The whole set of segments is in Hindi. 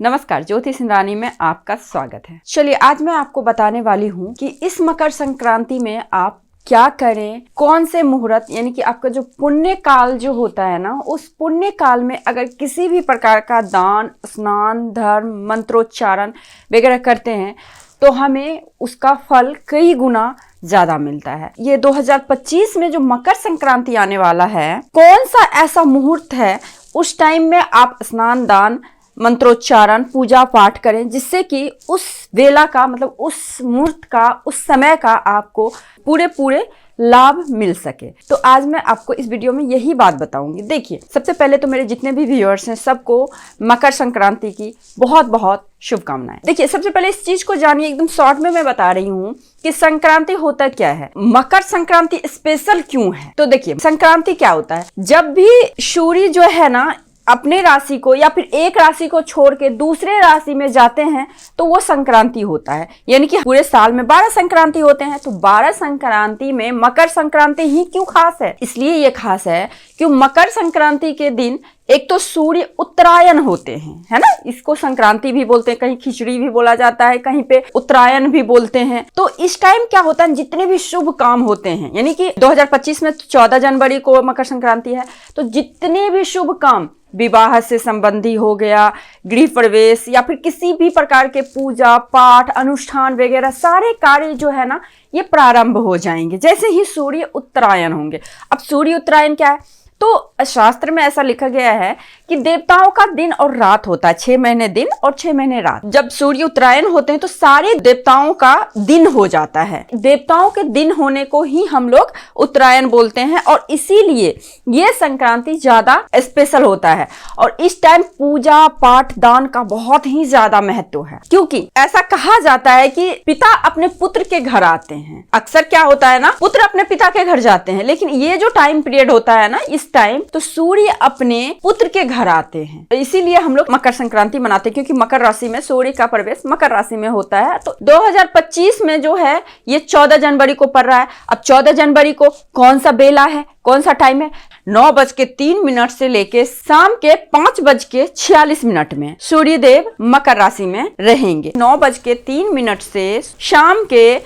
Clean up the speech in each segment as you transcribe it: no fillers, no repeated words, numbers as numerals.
नमस्कार, ज्योति सिंधरानी में आपका स्वागत है। चलिए आज मैं आपको बताने वाली हूँ कि इस मकर संक्रांति में आप क्या करें, कौन से मुहूर्त यानी कि आपका जो पुण्य काल जो होता है ना, उस पुण्य काल में अगर किसी भी प्रकार का दान, स्नान, धर्म, मंत्रोच्चारण वगैरह करते हैं तो हमें उसका फल कई गुना ज्यादा मिलता है। ये 2025 में जो मकर संक्रांति आने वाला है, कौन सा ऐसा मुहूर्त है उस टाइम में आप स्नान, दान, मंत्रोच्चारण, पूजा पाठ करें जिससे कि उस वेला का मतलब उस मुहूर्त का, उस समय का आपको पूरे लाभ मिल सके। तो आज मैं आपको इस वीडियो में यही बात बताऊंगी। देखिए, सबसे पहले तो मेरे जितने भी व्यूअर्स हैं सबको मकर संक्रांति की बहुत बहुत शुभकामनाएं। देखिए, सबसे पहले इस चीज को जानिए, एकदम शॉर्ट में मैं बता रही हूँ कि संक्रांति होता क्या है, मकर संक्रांति स्पेशल क्यों है। तो देखिए, संक्रांति क्या होता है, जब भी सूर्य जो है ना अपने राशि को या फिर एक राशि को छोड़ के दूसरे राशि में जाते हैं तो वो संक्रांति होता है। यानी कि पूरे साल में 12 संक्रांति होते हैं, तो 12 संक्रांति में मकर संक्रांति ही क्यों खास है। इसलिए ये खास है कि मकर संक्रांति के दिन एक तो सूर्य उत्तरायण होते हैं, है ना, इसको संक्रांति भी बोलते हैं, कहीं खिचड़ी भी बोला जाता है, कहीं पे उत्तरायण भी बोलते हैं। तो इस टाइम क्या होता है, जितने भी शुभ काम होते हैं, यानी कि 2025 में 14 जनवरी को मकर संक्रांति है, तो जितने भी शुभ काम, विवाह से संबंधी हो गया, गृह प्रवेश या फिर किसी भी प्रकार के पूजा पाठ अनुष्ठान वगैरह सारे कार्य जो है ना ये प्रारंभ हो जाएंगे जैसे ही सूर्य उत्तरायण होंगे। अब सूर्य उत्तरायण क्या है, तो शास्त्र में ऐसा लिखा गया है कि देवताओं का दिन और रात होता है, 6 महीने दिन और 6 महीने रात। जब सूर्य उत्तरायण होते हैं तो सारे देवताओं का दिन हो जाता है। देवताओं के दिन होने को ही हम लोग उत्तरायण बोलते हैं और इसीलिए ये संक्रांति ज्यादा स्पेशल होता है। और इस टाइम पूजा पाठ दान का बहुत ही ज्यादा महत्व है, क्योंकि ऐसा कहा जाता है कि पिता अपने पुत्र के घर आते हैं। अक्सर क्या होता है ना, पुत्र अपने पिता के घर जाते हैं, लेकिन ये जो टाइम पीरियड होता है ना, इस टाइम तो सूर्य अपने पुत्र के घर आते हैं। इसीलिए हम लोग मकर संक्रांति मनाते हैं, क्योंकि मकर राशि में सूर्य का प्रवेश मकर राशि में होता है। तो 2025 में जो है ये 14 जनवरी को पड़ रहा है। अब 14 जनवरी को कौन सा बेला है, कौन सा टाइम है, 9:03 से लेके शाम के 5:46 में सूर्य देव मकर राशि में रहेंगे। 9:03 से शाम के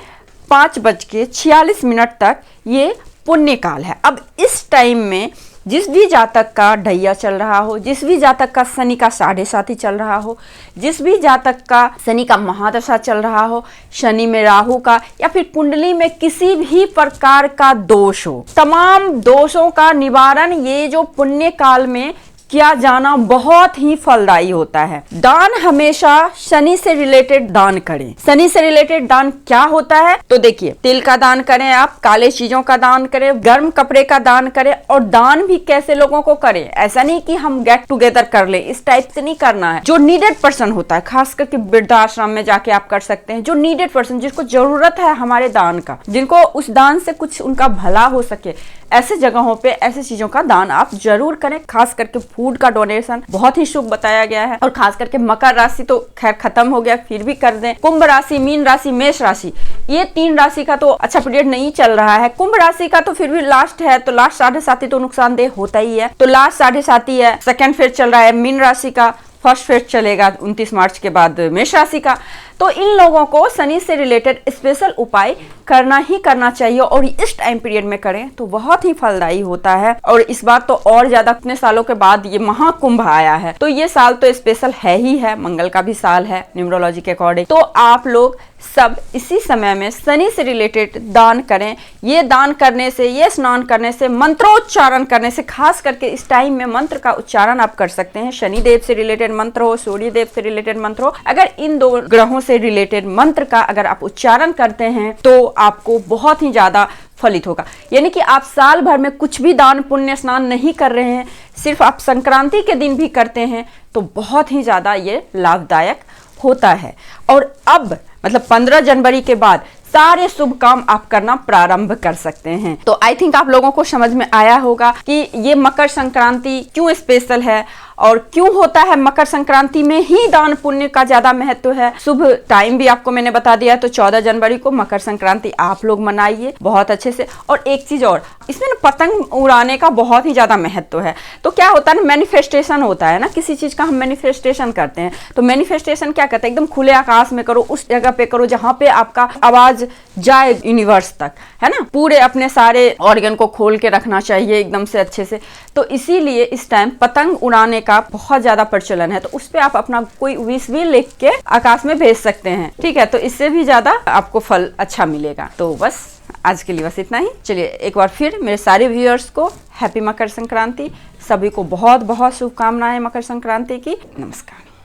5:46 तक ये पुण्य काल है। अब इस टाइम में जिस भी जातक का ढैया चल रहा हो, जिस भी जातक का शनि का 7.5 चल रहा हो, जिस भी जातक का शनि का महादशा चल रहा हो, शनि में राहु का या फिर कुंडली में किसी भी प्रकार का दोष हो, तमाम दोषों का निवारण ये जो पुण्य काल में किया जाना बहुत ही फलदायी होता है। दान हमेशा शनि से रिलेटेड दान करें। शनि से रिलेटेड दान क्या होता है, तो देखिए, तिल का दान करें, आप काले चीजों का दान करें, गर्म कपड़े का दान करें। और दान भी कैसे लोगों को करें, ऐसा नहीं कि हम गेट टुगेदर कर ले, इस टाइप से नहीं करना है। जो नीडेड पर्सन होता है, खास करके वृद्धाश्रम में जाके आप कर सकते हैं, जो नीडेड पर्सन जिसको जरूरत है हमारे दान का, जिनको उस दान से कुछ उनका भला हो सके, ऐसे जगहों पे ऐसी चीजों का दान आप जरूर करें। खास करके फूड का डोनेशन बहुत ही शुभ बताया गया है। और खास करके मकर राशि तो खैर खत्म हो गया, फिर भी कर दें। कुंभ राशि, मीन राशि, मेष राशि, ये 3 राशि का तो अच्छा पीरियड नहीं चल रहा है। कुंभ राशि का तो फिर भी लास्ट है, तो लास्ट 7.5 तो नुकसानदेह होता ही है, तो लास्ट 7.5 है। सेकेंड फेज चल रहा है मीन राशि का, फर्स्ट फेज चलेगा 29 मार्च के बाद मेष राशि का। तो इन लोगों को शनि से रिलेटेड स्पेशल उपाय करना ही करना चाहिए और इस टाइम पीरियड में करें तो बहुत ही फलदायी होता है। और इस बार तो और ज्यादा, कितने सालों के बाद ये महाकुंभ आया है, तो ये साल तो स्पेशल है ही है, मंगल का भी साल है न्यूमरोलॉजी के अकॉर्डिंग। तो आप लोग सब इसी समय में शनि से रिलेटेड दान करें। ये दान करने से, ये स्नान करने से, मंत्रोच्चारण करने से, खास करके इस टाइम में मंत्र का उच्चारण आप कर सकते हैं। शनि देव से रिलेटेड मंत्र हो, सूर्य देव से रिलेटेड मंत्र हो, अगर इन 2 ग्रहों से रिलेटेड मंत्र का अगर आप उच्चारण करते हैं तो आपको बहुत ही ज्यादा फलित होगा। यानी कि आप साल भर में कुछ भी दान पुण्य स्नान नहीं कर रहे हैं, सिर्फ आप संक्रांति के दिन भी करते हैं तो बहुत ही ज्यादा ये लाभदायक होता है। और अब मतलब 15 जनवरी के बाद सारे शुभ काम आप करना प्रारंभ कर सकते हैं। तो आई थिंक आप लोगों को समझ में आया होगा कि ये मकर संक्रांति क्यों स्पेशल है और क्यों होता है मकर संक्रांति में ही दान पुण्य का ज्यादा महत्व है। शुभ टाइम भी आपको मैंने बता दिया, तो 14 जनवरी को मकर संक्रांति आप लोग मनाइए बहुत अच्छे से। और एक चीज और, इसमें ना पतंग उड़ाने का बहुत ही ज्यादा महत्व है। तो क्या होता है ना, मैनिफेस्टेशन होता है ना, किसी चीज का हम मैनिफेस्टेशन करते हैं, तो मैनिफेस्टेशन क्या करते हैं, एकदम खुले आकाश में करो, उस जगह पे करो जहां पे आपका आवाज जाए यूनिवर्स तक, है ना। पूरे अपने सारे ऑर्गन को खोल के रखना चाहिए एकदम से अच्छे से। तो इसीलिए इस टाइम पतंग उड़ाने का बहुत ज्यादा प्रचलन है। तो उस पे आप अपना कोई विश भी लिख के आकाश में भेज सकते हैं, ठीक है। तो इससे भी ज्यादा आपको फल अच्छा मिलेगा। तो बस आज के लिए बस इतना ही। चलिए एक बार फिर मेरे सारे व्यूअर्स को हैप्पी मकर संक्रांति, सभी को बहुत बहुत शुभकामनाएं मकर संक्रांति की। नमस्कार।